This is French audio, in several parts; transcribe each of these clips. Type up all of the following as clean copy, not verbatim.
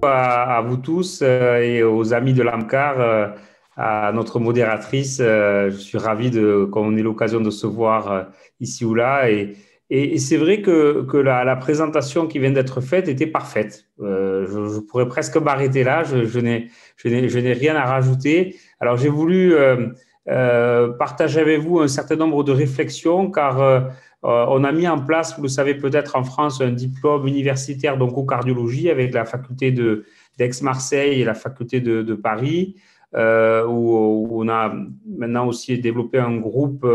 à vous tous et aux amis de l'AMCAR, à notre modératrice. Je suis ravi qu'on ait l'occasion de se voir ici ou là. Et c'est vrai que la présentation qui vient d'être faite était parfaite. Je pourrais presque m'arrêter là. Je n'ai rien à rajouter. Alors, j'ai voulu partager avec vous un certain nombre de réflexions car on a mis en place, vous le savez peut-être en France, un diplôme universitaire d'oncocardiologie avec la faculté d'Aix-Marseille et la faculté de Paris, où on a maintenant aussi développé un groupe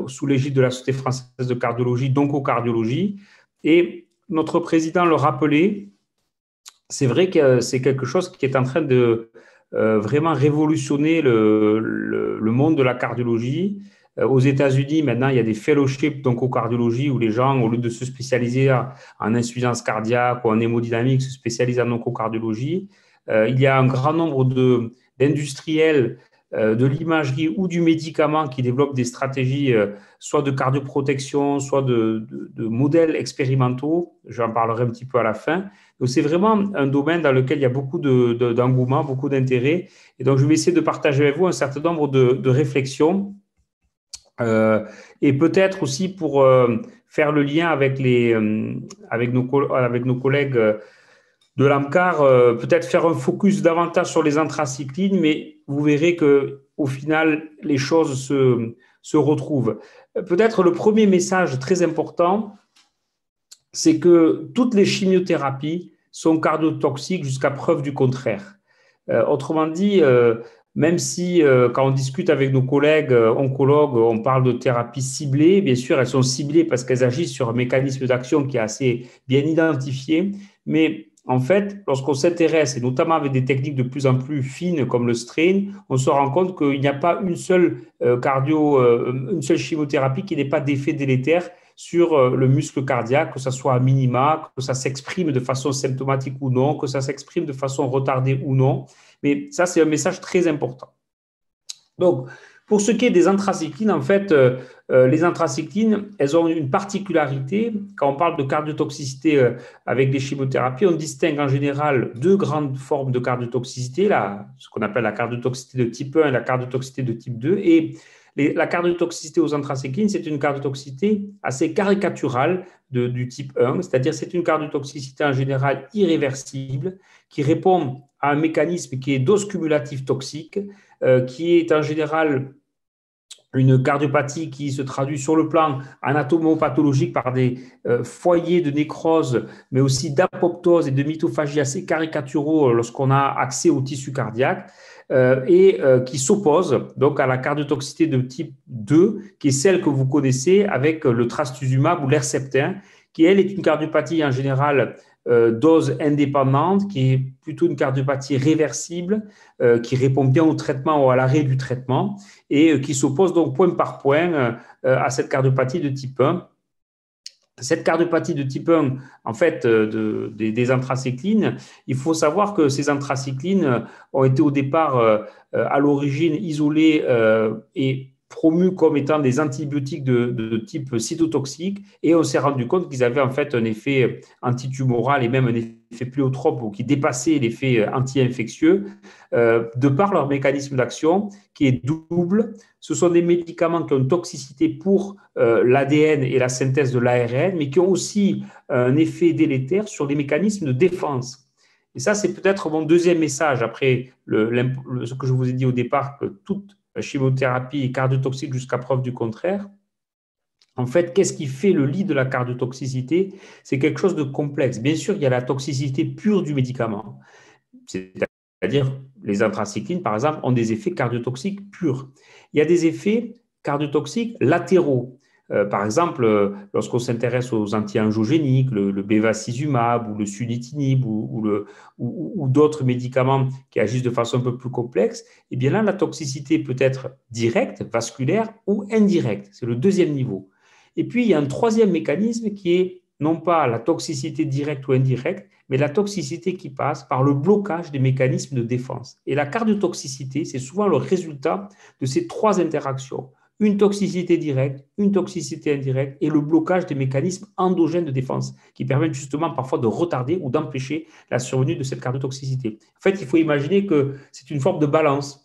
sous l'égide de la Société française de cardiologie, d'oncocardiologie. Et notre président le rappelait, c'est vrai que c'est quelque chose qui est en train de vraiment révolutionner le monde de la cardiologie. Aux États-Unis, maintenant, il y a des fellowships d'oncocardiologie où les gens, au lieu de se spécialiser en insuffisance cardiaque ou en hémodynamique, se spécialisent en oncocardiologie. Il y a un grand nombre d'industriels de l'imagerie ou du médicament qui développent des stratégies soit de cardioprotection, soit de modèles expérimentaux. J'en parlerai un petit peu à la fin. Donc, c'est vraiment un domaine dans lequel il y a beaucoup d'engouement, beaucoup d'intérêt. Et donc, je vais essayer de partager avec vous un certain nombre de réflexions. Et peut-être aussi pour faire le lien avec nos collègues de l'AMCAR, peut-être faire un focus davantage sur les anthracyclines, mais vous verrez qu'au final, les choses se retrouvent. Peut-être le premier message très important, c'est que toutes les chimiothérapies sont cardiotoxiques jusqu'à preuve du contraire. Autrement dit, même si quand on discute avec nos collègues oncologues, on parle de thérapies ciblées, bien sûr, elles sont ciblées parce qu'elles agissent sur un mécanisme d'action qui est assez bien identifié, mais en fait, lorsqu'on s'intéresse, et notamment avec des techniques de plus en plus fines comme le strain, on se rend compte qu'il n'y a pas une seule une seule chimiothérapie qui n'ait pas d'effet délétère sur le muscle cardiaque, que ça soit à minima, que ça s'exprime de façon symptomatique ou non, que ça s'exprime de façon retardée ou non. Mais ça, c'est un message très important. Donc, pour ce qui est des anthracyclines, en fait, les anthracyclines, elles ont une particularité. Quand on parle de cardiotoxicité avec des chimiothérapies, on distingue en général deux grandes formes de cardiotoxicité, ce qu'on appelle la cardiotoxicité de type 1 et la cardiotoxicité de type 2. Et la cardiotoxicité aux anthracyclines, c'est une cardiotoxicité assez caricaturale du type 1, c'est-à-dire c'est une cardiotoxicité en général irréversible qui répond à un mécanisme qui est dose cumulative toxique, qui est en général une cardiopathie qui se traduit sur le plan anatomopathologique par des foyers de nécrose, mais aussi d'apoptose et de mitophagie assez caricaturaux lorsqu'on a accès au tissu cardiaque, et qui s'oppose donc à la cardiotoxicité de type 2, qui est celle que vous connaissez avec le trastuzumab ou l'Herceptin, qui elle est une cardiopathie en général dose indépendante, qui est plutôt une cardiopathie réversible, qui répond bien au traitement ou à l'arrêt du traitement, et qui s'oppose donc point par point à cette cardiopathie de type 1. Cette cardiopathie de type 1, en fait, des anthracyclines, il faut savoir que ces anthracyclines ont été au départ, à l'origine, isolées et promus comme étant des antibiotiques de type cytotoxique, et on s'est rendu compte qu'ils avaient en fait un effet antitumoral et même un effet pléiotrope ou qui dépassait l'effet anti-infectieux de par leur mécanisme d'action qui est double. Ce sont des médicaments qui ont une toxicité pour l'ADN et la synthèse de l'ARN, mais qui ont aussi un effet délétère sur les mécanismes de défense. Et ça, c'est peut-être mon deuxième message après ce que je vous ai dit au départ, que toute chimiothérapie est cardiotoxique jusqu'à preuve du contraire. En fait, qu'est-ce qui fait le lit de la cardiotoxicité? C'est quelque chose de complexe. Bien sûr, il y a la toxicité pure du médicament. C'est-à-dire, les anthracyclines, par exemple, ont des effets cardiotoxiques purs. Il y a des effets cardiotoxiques latéraux. Par exemple, lorsqu'on s'intéresse aux anti-angiogéniques, le bevacizumab ou le sunitinib ou d'autres médicaments qui agissent de façon un peu plus complexe, eh bien là, la toxicité peut être directe, vasculaire ou indirecte. C'est le deuxième niveau. Et puis, il y a un troisième mécanisme qui est non pas la toxicité directe ou indirecte, mais la toxicité qui passe par le blocage des mécanismes de défense. Et la cardiotoxicité, c'est souvent le résultat de ces trois interactions. une toxicité directe, une toxicité indirecte et le blocage des mécanismes endogènes de défense qui permettent justement parfois de retarder ou d'empêcher la survenue de cette cardiotoxicité. En fait, il faut imaginer que c'est une forme de balance.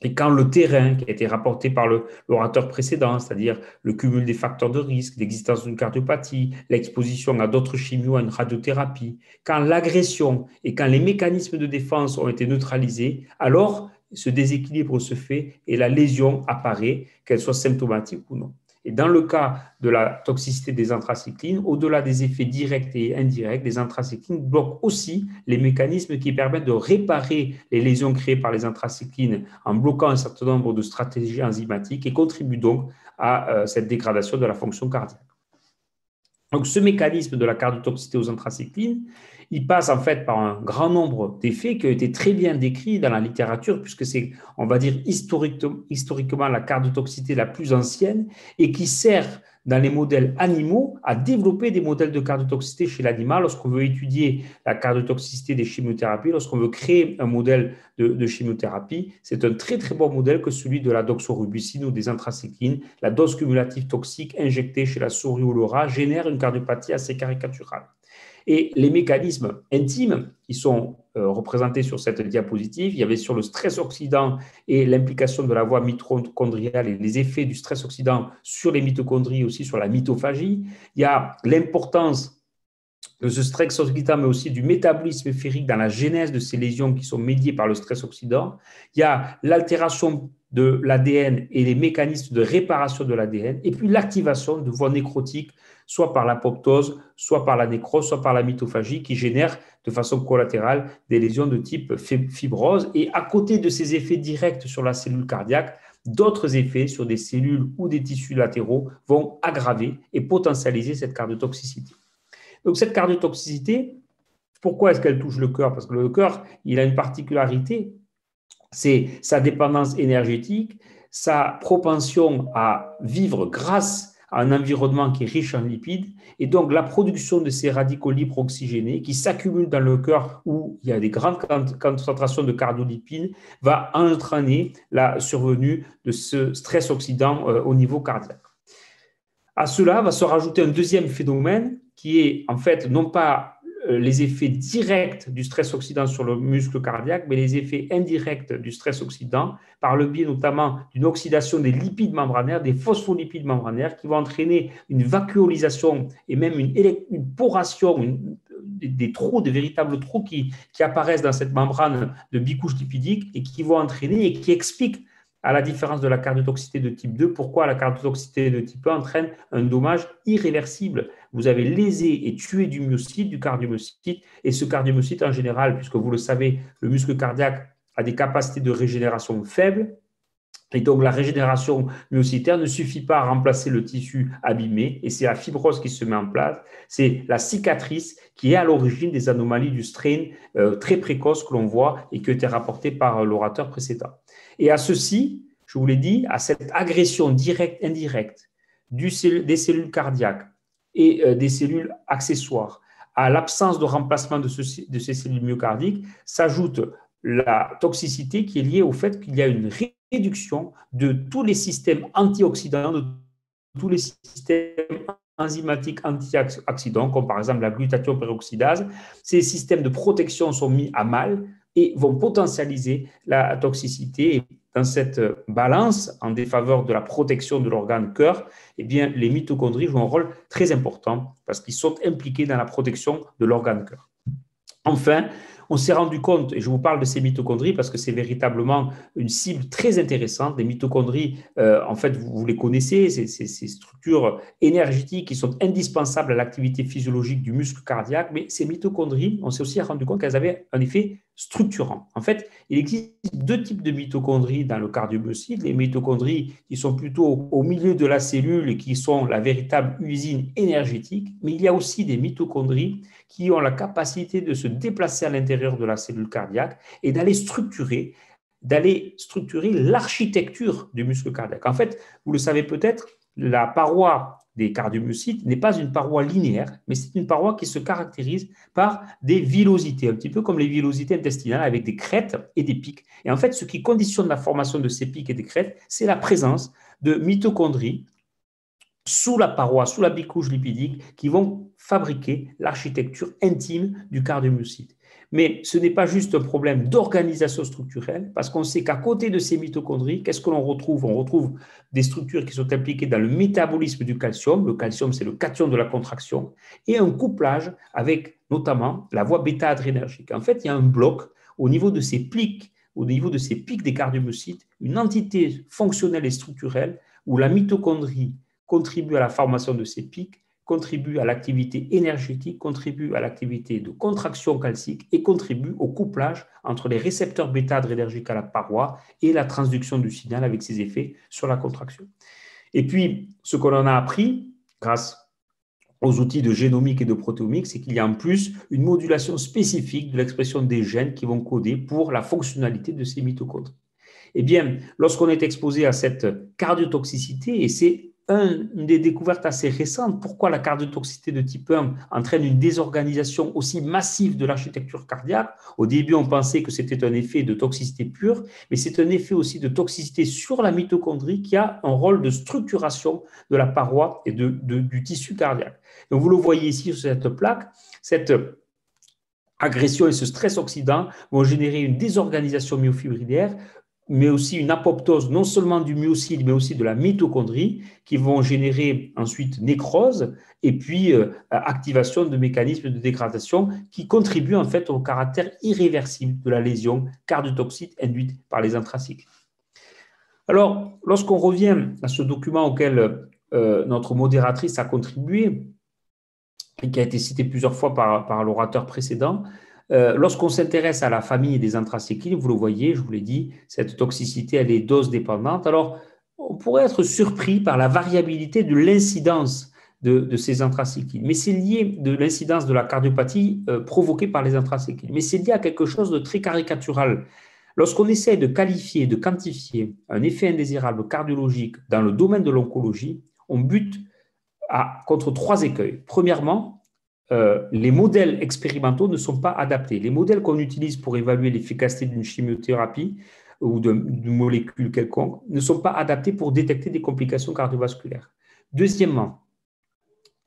Et quand le terrain qui a été rapporté par l'orateur précédent, c'est-à-dire le cumul des facteurs de risque, l'existence d'une cardiopathie, l'exposition à d'autres chimios, à une radiothérapie, quand l'agression et quand les mécanismes de défense ont été neutralisés, alors ce déséquilibre se fait et la lésion apparaît, qu'elle soit symptomatique ou non. Et dans le cas de la toxicité des anthracyclines, au-delà des effets directs et indirects, les anthracyclines bloquent aussi les mécanismes qui permettent de réparer les lésions créées par les anthracyclines en bloquant un certain nombre de stratégies enzymatiques et contribuent donc à cette dégradation de la fonction cardiaque. Donc, ce mécanisme de la cardiotoxicité aux anthracyclines, il passe en fait par un grand nombre d'effets qui ont été très bien décrits dans la littérature, puisque c'est, on va dire, historiquement la cardiotoxicité la plus ancienne et qui sert dans les modèles animaux à développer des modèles de cardiotoxicité chez l'animal lorsqu'on veut étudier la cardiotoxicité des chimiothérapies, lorsqu'on veut créer un modèle de chimiothérapie. C'est un très très bon modèle que celui de la doxorubicine ou des anthracyclines. La dose cumulative toxique injectée chez la souris ou le rat génère une cardiopathie assez caricaturale. Et les mécanismes intimes qui sont représentés sur cette diapositive, il y avait sur le stress oxydant et l'implication de la voie mitochondriale et les effets du stress oxydant sur les mitochondries, aussi sur la mitophagie. Il y a l'importance de ce stress oxydant, mais aussi du métabolisme férique dans la genèse de ces lésions qui sont médiées par le stress oxydant. Il y a l'altération de l'ADN et les mécanismes de réparation de l'ADN, et puis l'activation de voies nécrotiques, soit par l'apoptose, soit par la nécrose, soit par la mitophagie, qui génère de façon collatérale des lésions de type fibrose. Et à côté de ces effets directs sur la cellule cardiaque, d'autres effets sur des cellules ou des tissus latéraux vont aggraver et potentialiser cette cardiotoxicité. Donc cette cardiotoxicité, pourquoi est-ce qu'elle touche le cœur? Parce que le cœur, il a une particularité, c'est sa dépendance énergétique, sa propension à vivre grâce à un environnement qui est riche en lipides, et donc la production de ces radicaux libres oxygénés qui s'accumulent dans le cœur où il y a des grandes concentrations de cardiolipines va entraîner la survenue de ce stress oxydant au niveau cardiaque. À cela va se rajouter un deuxième phénomène qui est en fait non pas les effets directs du stress oxydant sur le muscle cardiaque, mais les effets indirects du stress oxydant par le biais notamment d'une oxydation des lipides membranaires, des phospholipides membranaires qui vont entraîner une vacuolisation et même une poration, des trous, des véritables trous qui apparaissent dans cette membrane de bicouche lipidique et qui vont entraîner et qui expliquent à la différence de la cardiotoxicité de type 2, pourquoi la cardiotoxicité de type 1 entraîne un dommage irréversible. Vous avez lésé et tué du myocyte, du cardiomyocyte, et ce cardiomyocyte en général, puisque vous le savez, le muscle cardiaque a des capacités de régénération faibles, et donc la régénération myocytaire ne suffit pas à remplacer le tissu abîmé, et c'est la fibrose qui se met en place, c'est la cicatrice qui est à l'origine des anomalies du strain très précoce que l'on voit et qui a été rapporté par l'orateur précédent. Et à ceci, je vous l'ai dit, à cette agression directe, indirecte des cellules cardiaques et des cellules accessoires, à l'absence de remplacement de ces cellules myocardiques, s'ajoute la toxicité qui est liée au fait qu'il y a une réduction de tous les systèmes antioxydants, de tous les systèmes enzymatiques antioxydants, comme par exemple la glutathione peroxydase. Ces systèmes de protection sont mis à mal et vont potentialiser la toxicité. Et dans cette balance en défaveur de la protection de l'organe cœur, eh bien, les mitochondries jouent un rôle très important parce qu'ils sont impliqués dans la protection de l'organe cœur. Enfin, on s'est rendu compte, et je vous parle de ces mitochondries parce que c'est véritablement une cible très intéressante. Les mitochondries, en fait, vous les connaissez, ces structures énergétiques qui sont indispensables à l'activité physiologique du muscle cardiaque, mais ces mitochondries, on s'est aussi rendu compte qu'elles avaient un effet structurant. En fait, il existe deux types de mitochondries dans le cardiomyocyte. Les mitochondries qui sont plutôt au milieu de la cellule et qui sont la véritable usine énergétique, mais il y a aussi des mitochondries qui ont la capacité de se déplacer à l'intérieur de la cellule cardiaque et d'aller structurer l'architecture du muscle cardiaque. En fait, vous le savez peut-être, la paroi des cardiomyocytes n'est pas une paroi linéaire, mais c'est une paroi qui se caractérise par des villosités, un petit peu comme les villosités intestinales avec des crêtes et des pics. Et en fait, ce qui conditionne la formation de ces pics et des crêtes, c'est la présence de mitochondries sous la paroi, sous la bicouche lipidique, qui vont fabriquer l'architecture intime du cardiomyocyte. Mais ce n'est pas juste un problème d'organisation structurelle, parce qu'on sait qu'à côté de ces mitochondries, qu'est-ce que l'on retrouve? On retrouve des structures qui sont impliquées dans le métabolisme du calcium. Le calcium, c'est le cation de la contraction, et un couplage avec notamment la voie bêta-adrénergique. En fait, il y a un bloc au niveau de ces pics, des cardiomyocytes, une entité fonctionnelle et structurelle où la mitochondrie contribue à la formation de ces pics, contribue à l'activité énergétique, contribue à l'activité de contraction calcique et contribue au couplage entre les récepteurs bêta-adrénergiques à la paroi et la transduction du signal avec ses effets sur la contraction. Et puis, ce qu'on en a appris grâce aux outils de génomique et de protéomique, c'est qu'il y a en plus une modulation spécifique de l'expression des gènes qui vont coder pour la fonctionnalité de ces mitochondries. Eh bien, lorsqu'on est exposé à cette cardiotoxicité, et c'est une des découvertes assez récentes, pourquoi la cardiotoxicité de type 1 entraîne une désorganisation aussi massive de l'architecture cardiaque. Au début, on pensait que c'était un effet de toxicité pure, mais c'est un effet aussi de toxicité sur la mitochondrie qui a un rôle de structuration de la paroi et du tissu cardiaque. Donc, vous le voyez ici sur cette plaque, cette agression et ce stress oxydant vont générer une désorganisation myofibrillaire, mais aussi une apoptose non seulement du myocyte, mais aussi de la mitochondrie, qui vont générer ensuite nécrose et puis activation de mécanismes de dégradation qui contribuent en fait au caractère irréversible de la lésion cardiotoxique induite par les anthracyclines. Alors, lorsqu'on revient à ce document auquel notre modératrice a contribué, et qui a été cité plusieurs fois par l'orateur précédent, lorsqu'on s'intéresse à la famille des anthracyclines, vous le voyez, je vous l'ai dit, cette toxicité, elle est dose dépendante. Alors, on pourrait être surpris par la variabilité de l'incidence de ces anthracyclines, mais c'est lié de l'incidence de la cardiopathie provoquée par les anthracyclines. Mais c'est lié à quelque chose de très caricatural. Lorsqu'on essaie de qualifier, de quantifier un effet indésirable cardiologique dans le domaine de l'oncologie, on bute contre trois écueils. Premièrement, les modèles expérimentaux ne sont pas adaptés. Les modèles qu'on utilise pour évaluer l'efficacité d'une chimiothérapie ou d'une molécule quelconque ne sont pas adaptés pour détecter des complications cardiovasculaires. Deuxièmement,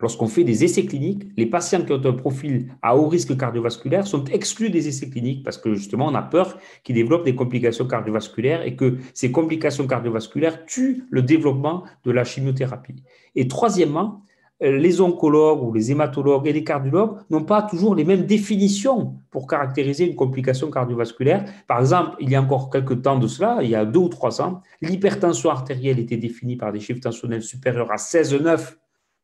lorsqu'on fait des essais cliniques, les patients qui ont un profil à haut risque cardiovasculaire sont exclus des essais cliniques parce que justement, on a peur qu'ils développent des complications cardiovasculaires et que ces complications cardiovasculaires tuent le développement de la chimiothérapie. Et troisièmement, les oncologues ou les hématologues et les cardiologues n'ont pas toujours les mêmes définitions pour caractériser une complication cardiovasculaire. Par exemple, il y a encore quelques temps de cela, il y a 2 ou 3 ans, l'hypertension artérielle était définie par des chiffres tensionnels supérieurs à 16,9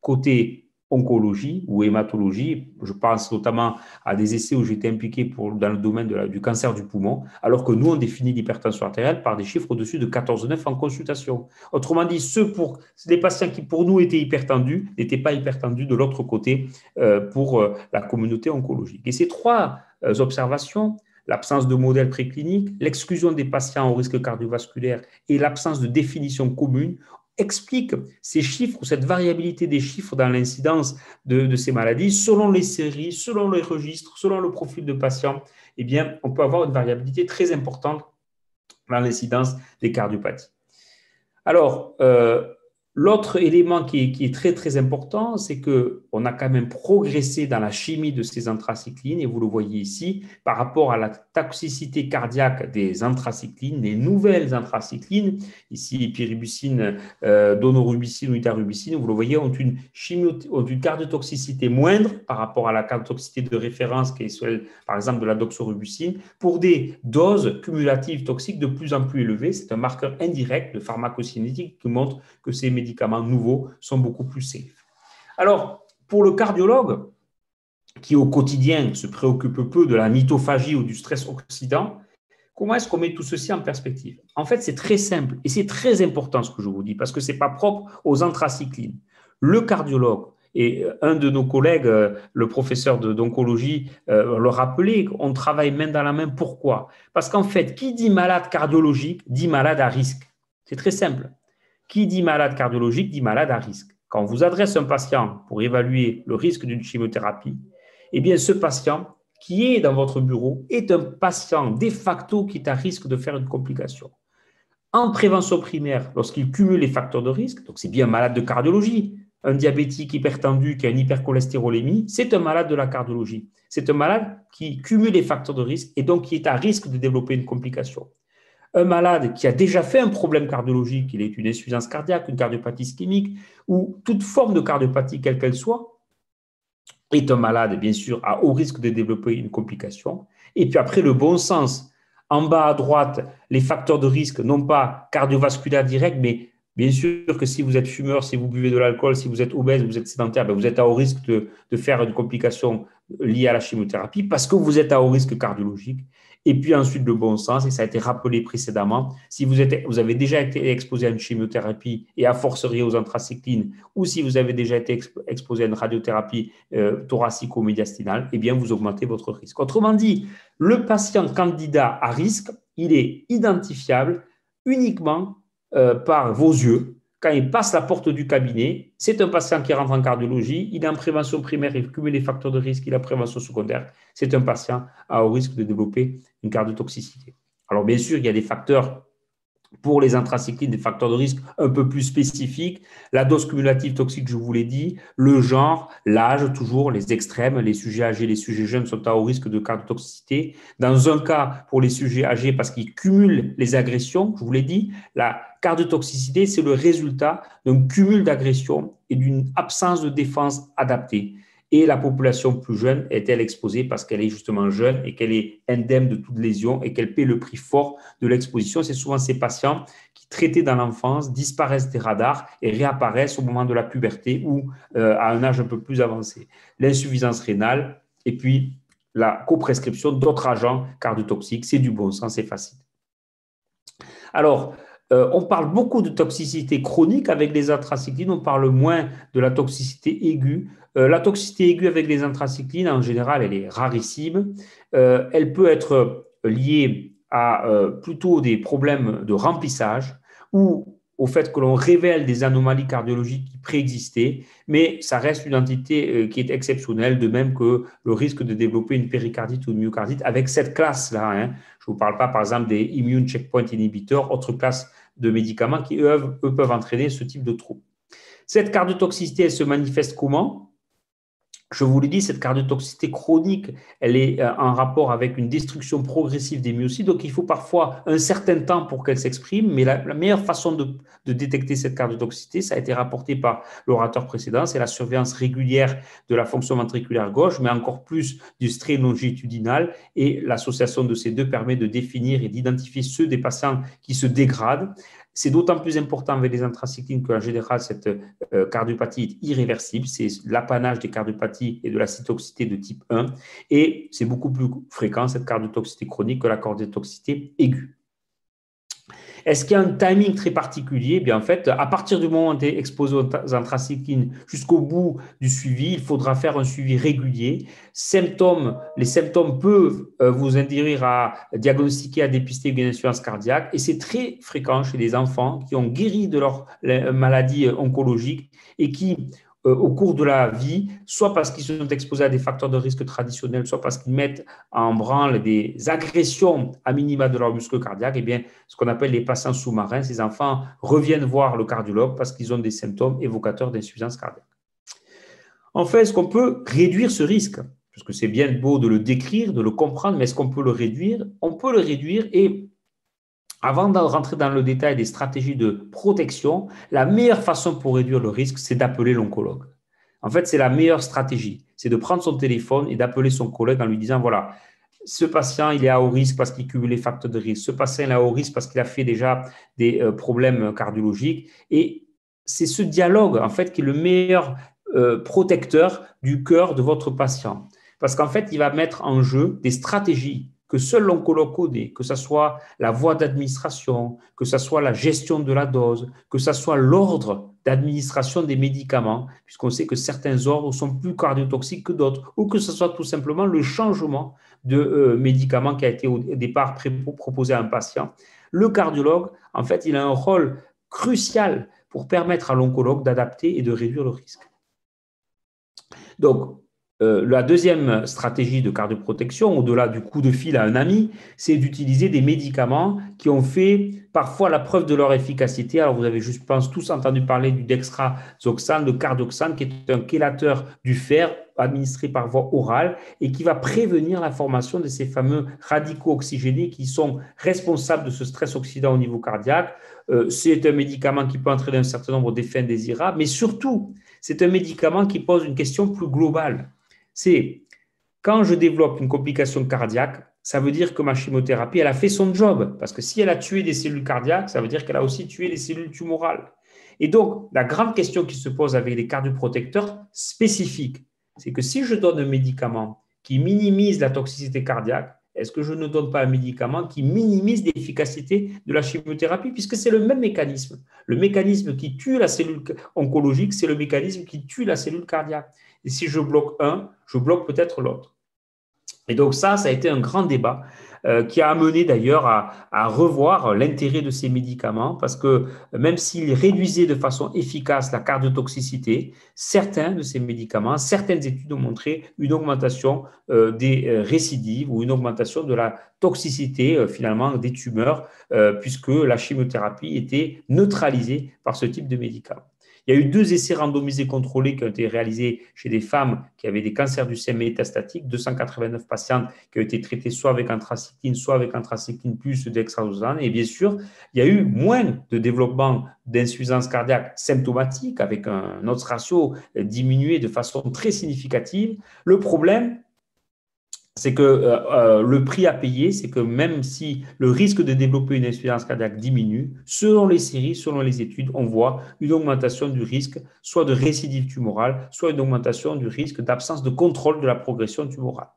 côté oncologie ou hématologie. Je pense notamment à des essais où j'étais impliqué dans le domaine du cancer du poumon, alors que nous, on définit l'hypertension artérielle par des chiffres au-dessus de 14,9 en consultation. Autrement dit, les patients qui, pour nous, étaient hypertendus, n'étaient pas hypertendus de l'autre côté pour la communauté oncologique. Et ces trois observations, l'absence de modèle préclinique, l'exclusion des patients au risque cardiovasculaire et l'absence de définition commune, explique ces chiffres, cette variabilité des chiffres dans l'incidence de ces maladies, selon les séries, selon les registres, selon le profil de patient, eh bien, on peut avoir une variabilité très importante dans l'incidence des cardiopathies. Alors, l'autre élément qui est très, très important, c'est qu'on a quand même progressé dans la chimie de ces anthracyclines, et vous le voyez ici, par rapport à la toxicité cardiaque des anthracyclines, des nouvelles anthracyclines, ici pyribucine, donorubicine ou idarubicine, vous le voyez, ont une cardiotoxicité moindre par rapport à la cardiotoxicité de référence, qui est celle, par exemple, de la doxorubicine, pour des doses cumulatives toxiques de plus en plus élevées. C'est un marqueur indirect de pharmacocinétique qui montre que ces médicaments nouveaux sont beaucoup plus safe. Alors, pour le cardiologue, qui au quotidien se préoccupe peu de la mitophagie ou du stress oxydant, comment est-ce qu'on met tout ceci en perspective? En fait, c'est très simple et c'est très important ce que je vous dis parce que ce n'est pas propre aux anthracyclines. Le cardiologue, et un de nos collègues, le professeur d'oncologie, le rappelait, on travaille main dans la main. Pourquoi? Parce qu'en fait, qui dit malade cardiologique dit malade à risque. C'est très simple. Qui dit malade cardiologique dit malade à risque. Quand on vous adresse un patient pour évaluer le risque d'une chimiothérapie, eh bien, ce patient qui est dans votre bureau est un patient de facto qui est à risque de faire une complication. en prévention primaire, lorsqu'il cumule les facteurs de risque, donc c'est bien un malade de cardiologie, un diabétique hypertendu qui a une hypercholestérolémie, c'est un malade de la cardiologie. C'est un malade qui cumule les facteurs de risque et donc qui est à risque de développer une complication. Un malade qui a déjà fait un problème cardiologique, qu'il ait une insuffisance cardiaque, une cardiopathie ischémique ou toute forme de cardiopathie, quelle qu'elle soit, est un malade, bien sûr, à haut risque de développer une complication. Et puis après, le bon sens. En bas à droite, les facteurs de risque, non pas cardiovasculaires directs, mais bien sûr que si vous êtes fumeur, si vous buvez de l'alcool, si vous êtes obèse, vous êtes sédentaire, vous êtes à haut risque de faire une complication liée à la chimiothérapie parce que vous êtes à haut risque cardiologique. Et puis ensuite, le bon sens, et ça a été rappelé précédemment, si vous avez déjà été exposé à une chimiothérapie et à forcerie aux anthracyclines, ou si vous avez déjà été exposé à une radiothérapie thoracico-médiastinale, eh bien, vous augmentez votre risque. Autrement dit, le patient candidat à risque, il est identifiable uniquement par vos yeux. Quand il passe la porte du cabinet, c'est un patient qui rentre en cardiologie, il est en prévention primaire, il cumule les facteurs de risque, il a prévention secondaire, c'est un patient à haut risque de développer une cardiotoxicité. Alors bien sûr, il y a des facteurs pour les anthracyclines, des facteurs de risque un peu plus spécifiques, la dose cumulative toxique, je vous l'ai dit, le genre, l'âge, toujours les extrêmes, les sujets âgés, les sujets jeunes sont à haut risque de cardiotoxicité. Dans un cas, pour les sujets âgés, parce qu'ils cumulent les agressions, je vous l'ai dit, la cardiotoxicité, c'est le résultat d'un cumul d'agressions et d'une absence de défense adaptée. Et la population plus jeune est-elle exposée parce qu'elle est justement jeune et qu'elle est indemne de toute lésion et qu'elle paie le prix fort de l'exposition. C'est souvent ces patients qui, traités dans l'enfance, disparaissent des radars et réapparaissent au moment de la puberté ou à un âge un peu plus avancé. L'insuffisance rénale et puis la coprescription d'autres agents cardiotoxiques, c'est du bon sens, c'est facile. Alors, on parle beaucoup de toxicité chronique avec les anthracyclines, on parle moins de la toxicité aiguë. La toxicité aiguë avec les anthracyclines, en général, elle est rarissime. Elle peut être liée à plutôt des problèmes de remplissage ou au fait que l'on révèle des anomalies cardiologiques qui préexistaient, mais ça reste une entité qui est exceptionnelle, de même que le risque de développer une péricardite ou une myocardite avec cette classe-là. Hein. Je ne vous parle pas, par exemple, des immune checkpoint inhibitors, autre classe de médicaments qui, eux, peuvent entraîner ce type de trouble. Cette cardiotoxicité, elle se manifeste comment ? Je vous l'ai dit, cette cardiotoxicité chronique, elle est en rapport avec une destruction progressive des myocytes. Donc, il faut parfois un certain temps pour qu'elle s'exprime. Mais la meilleure façon de détecter cette cardiotoxicité, ça a été rapporté par l'orateur précédent, c'est la surveillance régulière de la fonction ventriculaire gauche, mais encore plus du strain longitudinal. Et l'association de ces deux permet de définir et d'identifier ceux des patients qui se dégradent. C'est d'autant plus important avec les anthracyclines qu'en général, cette cardiopathie est irréversible. C'est l'apanage des cardiopathies et de la cytoxicité de type 1. Et c'est beaucoup plus fréquent, cette cardiotoxicité chronique, que la cardiotoxicité aiguë. Est-ce qu'il y a un timing très particulier? Bien, en fait, à partir du moment où on est exposé aux anthracyclines jusqu'au bout du suivi, il faudra faire un suivi régulier. Les symptômes peuvent vous induire à diagnostiquer, à dépister une insuffisance cardiaque. Et c'est très fréquent chez les enfants qui ont guéri de leur maladie oncologique et qui, au cours de la vie, soit parce qu'ils sont exposés à des facteurs de risque traditionnels, soit parce qu'ils mettent en branle des agressions à minima de leur muscle cardiaque, eh bien, ce qu'on appelle les patients sous-marins, ces enfants reviennent voir le cardiologue parce qu'ils ont des symptômes évocateurs d'insuffisance cardiaque. Enfin, est-ce qu'on peut réduire ce risque? Parce que c'est bien beau de le décrire, de le comprendre, mais est-ce qu'on peut le réduire? On peut le réduire et avant de rentrer dans le détail des stratégies de protection, la meilleure façon pour réduire le risque, c'est d'appeler l'oncologue. En fait, c'est la meilleure stratégie. C'est de prendre son téléphone et d'appeler son collègue en lui disant, voilà, ce patient, il est à haut risque parce qu'il cumule les facteurs de risque. Ce patient, il est à haut risque parce qu'il a fait déjà des problèmes cardiologiques. Et c'est ce dialogue, en fait, qui est le meilleur protecteur du cœur de votre patient. Parce qu'en fait, il va mettre en jeu des stratégies que seul l'oncologue connaît, que ce soit la voie d'administration, que ce soit la gestion de la dose, que ce soit l'ordre d'administration des médicaments, puisqu'on sait que certains ordres sont plus cardiotoxiques que d'autres, ou que ce soit tout simplement le changement de médicament qui a été au départ proposé à un patient. Le cardiologue, en fait, il a un rôle crucial pour permettre à l'oncologue d'adapter et de réduire le risque. Donc, la deuxième stratégie de cardioprotection, au-delà du coup de fil à un ami, c'est d'utiliser des médicaments qui ont fait parfois la preuve de leur efficacité. Alors, vous avez, je pense, tous entendu parler du dexrazoxane, le cardoxane, qui est un chélateur du fer administré par voie orale et qui va prévenir la formation de ces fameux radicaux oxygénés qui sont responsables de ce stress oxydant au niveau cardiaque. C'est un médicament qui peut entraîner un certain nombre d'effets indésirables, mais surtout, c'est un médicament qui pose une question plus globale. C'est quand je développe une complication cardiaque, ça veut dire que ma chimiothérapie, elle a fait son job. Parce que si elle a tué des cellules cardiaques, ça veut dire qu'elle a aussi tué les cellules tumorales. Et donc, la grande question qui se pose avec les cardioprotecteurs spécifiques, c'est que si je donne un médicament qui minimise la toxicité cardiaque, est-ce que je ne donne pas un médicament qui minimise l'efficacité de la chimiothérapie, puisque c'est le même mécanisme. Le mécanisme qui tue la cellule oncologique, c'est le mécanisme qui tue la cellule cardiaque. Et si je bloque un, je bloque peut-être l'autre. Et donc ça a été un grand débat qui a amené d'ailleurs à revoir l'intérêt de ces médicaments parce que même s'ils réduisaient de façon efficace la cardiotoxicité, certains de ces médicaments, certaines études ont montré une augmentation des récidives ou une augmentation de la toxicité finalement des tumeurs puisque la chimiothérapie était neutralisée par ce type de médicaments. Il y a eu 2 essais randomisés contrôlés qui ont été réalisés chez des femmes qui avaient des cancers du sein métastatique, 289 patientes qui ont été traitées soit avec anthracycline, soit avec anthracycline plus dexrazoxane. Et bien sûr, il y a eu moins de développement d'insuffisance cardiaque symptomatique avec un odds ratio diminué de façon très significative. Le problème, c'est que le prix à payer, c'est que même si le risque de développer une insuffisance cardiaque diminue, selon les séries, selon les études, on voit une augmentation du risque, soit de récidive tumorale, soit une augmentation du risque d'absence de contrôle de la progression tumorale.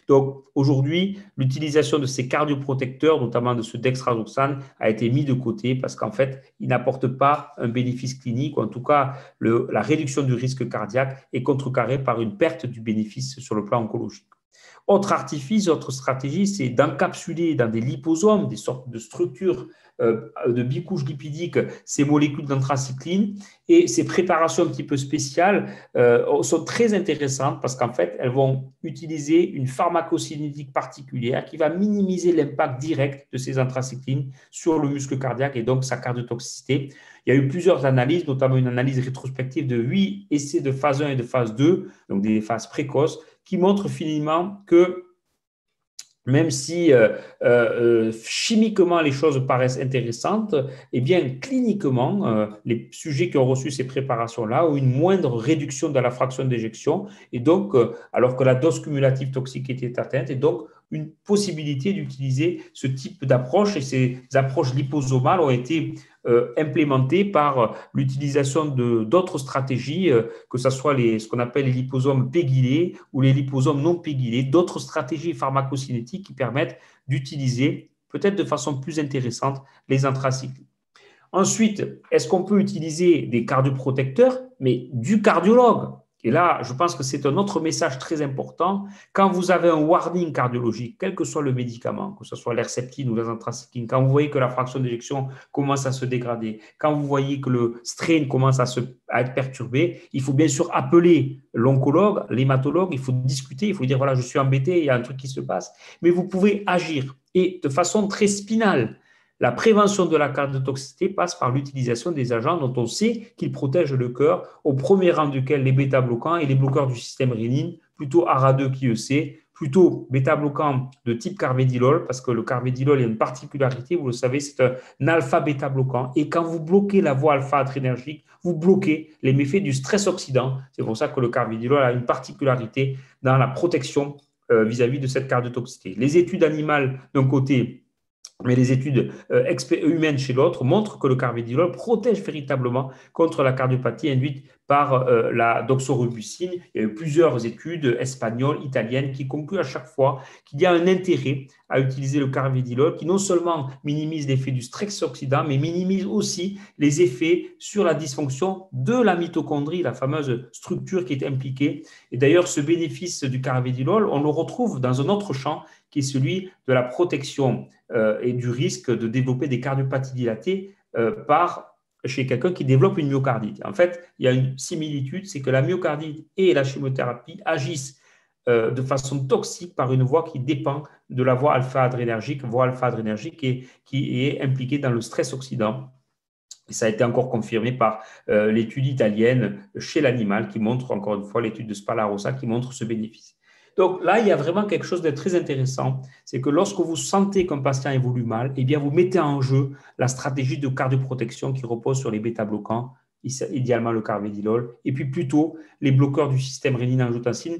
Donc aujourd'hui, l'utilisation de ces cardioprotecteurs, notamment de ce dexrazoxane, a été mis de côté parce qu'en fait, il n'apporte pas un bénéfice clinique, ou en tout cas, la réduction du risque cardiaque est contrecarrée par une perte du bénéfice sur le plan oncologique. Autre artifice, autre stratégie, c'est d'encapsuler dans des liposomes, des sortes de structures de bicouches lipidiques, ces molécules d'anthracycline. Et ces préparations un petit peu spéciales sont très intéressantes parce qu'en fait, elles vont utiliser une pharmacocinétique particulière qui va minimiser l'impact direct de ces anthracyclines sur le muscle cardiaque et donc sa cardiotoxicité. Il y a eu plusieurs analyses, notamment une analyse rétrospective de 8 essais de phase 1 et de phase 2, donc des phases précoces, qui montre finalement que même si chimiquement les choses paraissent intéressantes, eh bien cliniquement, les sujets qui ont reçu ces préparations-là ont une moindre réduction de la fraction d'éjection, et donc, alors que la dose cumulative toxique était atteinte, et donc une possibilité d'utiliser ce type d'approche, et ces approches liposomales ont été implémentées par l'utilisation d'autres stratégies, que ce soit ce qu'on appelle les liposomes pégylés ou les liposomes non pégylés, d'autres stratégies pharmacocinétiques qui permettent d'utiliser, peut-être de façon plus intéressante, les anthracyclines. Ensuite, est-ce qu'on peut utiliser des cardioprotecteurs, mais du cardiologue? Et là, je pense que c'est un autre message très important. Quand vous avez un warning cardiologique, quel que soit le médicament, que ce soit l'herceptine ou l'anthracycline, quand vous voyez que la fraction d'éjection commence à se dégrader, quand vous voyez que le strain commence à être perturbé, il faut bien sûr appeler l'oncologue, l'hématologue, il faut discuter, il faut dire, voilà, je suis embêté, il y a un truc qui se passe. Mais vous pouvez agir et de façon très spinale. La prévention de la cardiotoxicité passe par l'utilisation des agents dont on sait qu'ils protègent le cœur, au premier rang duquel les bêta-bloquants et les bloqueurs du système rénine, plutôt ARA2 qui EC, plutôt bêta-bloquant de type carvedilol, parce que le carvedilol a une particularité, vous le savez, c'est un alpha-bêta-bloquant. Et quand vous bloquez la voie alpha-adrénergique, vous bloquez les méfaits du stress oxydant. C'est pour ça que le carvedilol a une particularité dans la protection vis-à-vis de cette cardiotoxicité. Les études animales, d'un côté, mais les études humaines chez l'autre montrent que le carvedilol protège véritablement contre la cardiopathie induite par la doxorubicine. Il y a eu plusieurs études espagnoles, italiennes, qui concluent à chaque fois qu'il y a un intérêt à utiliser le carvedilol qui non seulement minimise l'effet du stress oxydant, mais minimise aussi les effets sur la dysfonction de la mitochondrie, la fameuse structure qui est impliquée. Et d'ailleurs, ce bénéfice du carvedilol, on le retrouve dans un autre champ qui est celui de la protection et du risque de développer des cardiopathies dilatées chez quelqu'un qui développe une myocardite. En fait, il y a une similitude, c'est que la myocardite et la chimiothérapie agissent de façon toxique par une voie qui dépend de la voie alpha-adrénergique, qui est impliquée dans le stress oxydant. Et ça a été encore confirmé par l'étude italienne chez l'animal qui montre, encore une fois, l'étude de Spalarosa qui montre ce bénéfice. Donc là, il y a vraiment quelque chose de très intéressant, c'est que lorsque vous sentez qu'un patient évolue mal, eh bien vous mettez en jeu la stratégie de cardioprotection qui repose sur les bêta-bloquants, idéalement le carvedilol, et puis plutôt les bloqueurs du système rénine-angiotensine.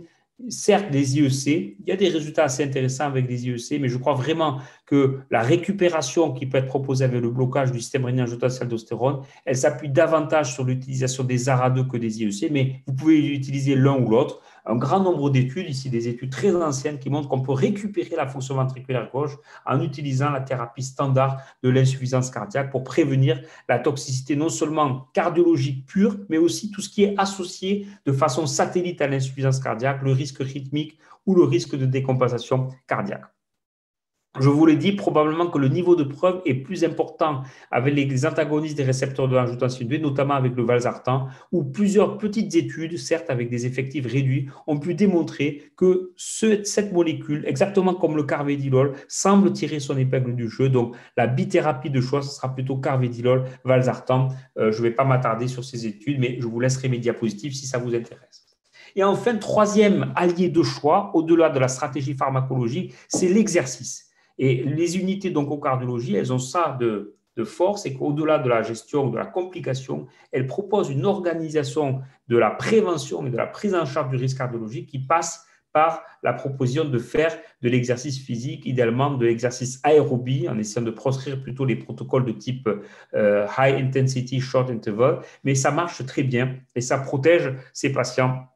Certes, les IEC, il y a des résultats assez intéressants avec les IEC, mais je crois vraiment que la récupération qui peut être proposée avec le blocage du système rénine-angiotensin-aldostérone, elle s'appuie davantage sur l'utilisation des ARA2 que des IEC, mais vous pouvez utiliser l'un ou l'autre. Un grand nombre d'études, ici des études très anciennes, qui montrent qu'on peut récupérer la fonction ventriculaire gauche en utilisant la thérapie standard de l'insuffisance cardiaque pour prévenir la toxicité non seulement cardiologique pure, mais aussi tout ce qui est associé de façon satellite à l'insuffisance cardiaque, le risque rythmique ou le risque de décompensation cardiaque. Je vous l'ai dit, probablement que le niveau de preuve est plus important avec les antagonistes des récepteurs de l'angiotensin II, notamment avec le valsartan, où plusieurs petites études, certes avec des effectifs réduits, ont pu démontrer que cette molécule, exactement comme le carvedilol, semble tirer son épingle du jeu. Donc, la bithérapie de choix, ce sera plutôt carvedilol, valsartan. Je ne vais pas m'attarder sur ces études, mais je vous laisserai mes diapositives si ça vous intéresse. Et enfin, troisième allié de choix, au-delà de la stratégie pharmacologique, c'est l'exercice. Et les unités d'oncocardiologie, elles ont ça de force, c'est qu'au-delà de la gestion, de la complication, elles proposent une organisation de la prévention et de la prise en charge du risque cardiologique qui passe par la proposition de faire de l'exercice physique, idéalement de l'exercice aérobie, en essayant de proscrire plutôt les protocoles de type high intensity, short interval, mais ça marche très bien et ça protège ces patients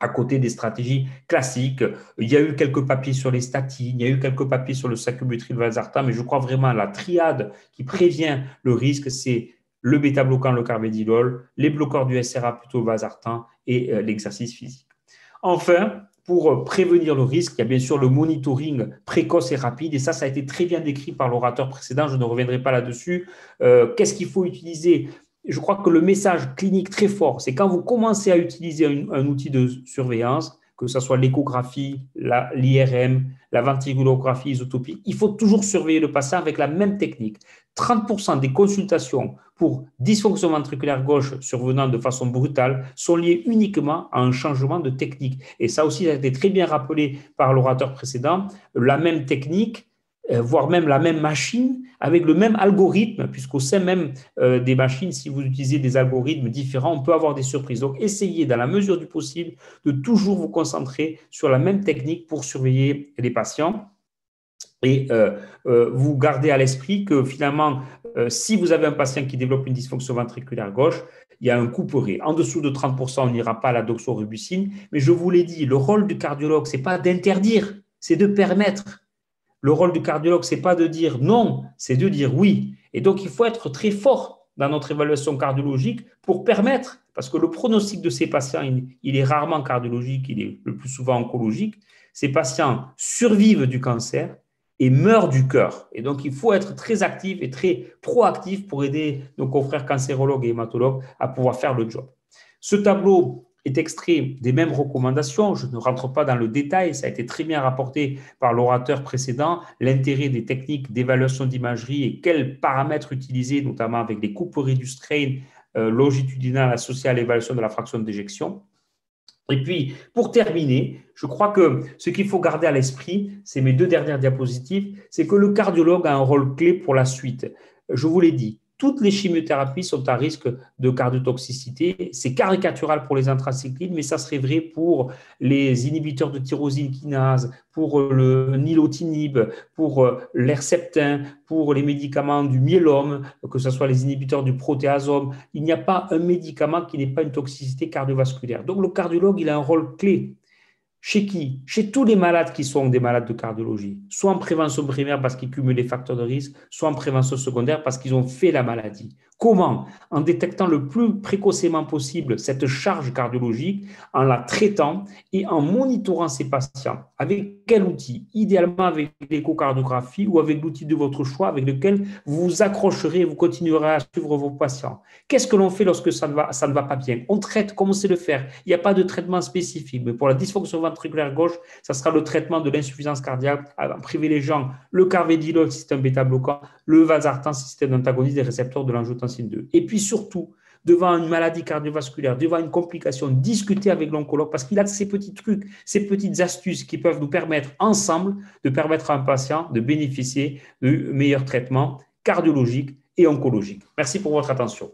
à côté des stratégies classiques. Il y a eu quelques papiers sur les statines, il y a eu quelques papiers sur le sacubitril/valsartan, mais je crois vraiment à la triade qui prévient le risque, c'est le bêta-bloquant, le carvedilol, les bloqueurs du SRA, plutôt valsartan, et l'exercice physique. Enfin, pour prévenir le risque, il y a bien sûr le monitoring précoce et rapide, et ça a été très bien décrit par l'orateur précédent, je ne reviendrai pas là-dessus. Qu'est-ce qu'il faut utiliser ? Je crois que le message clinique très fort, c'est quand vous commencez à utiliser un outil de surveillance, que ce soit l'échographie, l'IRM, la ventriculographie isotopique, il faut toujours surveiller le patient avec la même technique. 30% des consultations pour dysfonction ventriculaire gauche survenant de façon brutale sont liées uniquement à un changement de technique. Et ça aussi, ça a été très bien rappelé par l'orateur précédent. La même technique, voire même la même machine, avec le même algorithme, puisqu'au sein même des machines, si vous utilisez des algorithmes différents, on peut avoir des surprises. Donc, essayez, dans la mesure du possible, de toujours vous concentrer sur la même technique pour surveiller les patients. Et vous gardez à l'esprit que finalement, si vous avez un patient qui développe une dysfonction ventriculaire gauche, il y a un couperet. En dessous de 30%, on n'ira pas à la doxorubicine. Mais je vous l'ai dit, le rôle du cardiologue, ce n'est pas d'interdire, c'est de permettre. Le rôle du cardiologue, ce n'est pas de dire non, c'est de dire oui. Et donc, il faut être très fort dans notre évaluation cardiologique pour permettre, parce que le pronostic de ces patients, il est rarement cardiologique, il est le plus souvent oncologique. Ces patients survivent du cancer et meurent du cœur. Et donc, il faut être très actif et très proactif pour aider nos confrères cancérologues et hématologues à pouvoir faire le job. Ce tableau est extrait des mêmes recommandations. Je ne rentre pas dans le détail, ça a été très bien rapporté par l'orateur précédent, l'intérêt des techniques d'évaluation d'imagerie et quels paramètres utiliser, notamment avec les couperets du strain longitudinal associé à l'évaluation de la fraction d'éjection. Et puis, pour terminer, je crois que ce qu'il faut garder à l'esprit, c'est mes deux dernières diapositives, c'est que le cardiologue a un rôle clé pour la suite. Je vous l'ai dit, toutes les chimiothérapies sont à risque de cardiotoxicité. C'est caricatural pour les anthracyclines, mais ça serait vrai pour les inhibiteurs de tyrosine kinase, pour le nilotinib, pour l'herceptin, pour les médicaments du myélome, que ce soit les inhibiteurs du protéasome. Il n'y a pas un médicament qui n'ait pas une toxicité cardiovasculaire. Donc, le cardiologue, il a un rôle clé. Chez qui? Chez tous les malades qui sont des malades de cardiologie, soit en prévention primaire parce qu'ils cumulent les facteurs de risque, soit en prévention secondaire parce qu'ils ont fait la maladie. Comment? En détectant le plus précocement possible cette charge cardiologique, en la traitant et en monitorant ces patients. Avec quel outil? Idéalement avec l'échocardiographie ou avec l'outil de votre choix avec lequel vous vous accrocherez et vous continuerez à suivre vos patients. Qu'est-ce que l'on fait lorsque ça ne va pas bien? On traite comme on sait le faire. Il n'y a pas de traitement spécifique, mais pour la dysfonction ventriculaire gauche, ça sera le traitement de l'insuffisance cardiaque en privilégiant le carvedilol si c'est un bêta-bloquant, le valsartan si c'est un antagoniste des récepteurs de l'angiotensine 2. Et puis surtout, devant une maladie cardiovasculaire, devant une complication, discuter avec l'oncologue parce qu'il a ces petits trucs, ces petites astuces qui peuvent nous permettre ensemble de permettre à un patient de bénéficier de meilleurs traitements cardiologiques et oncologiques. Merci pour votre attention.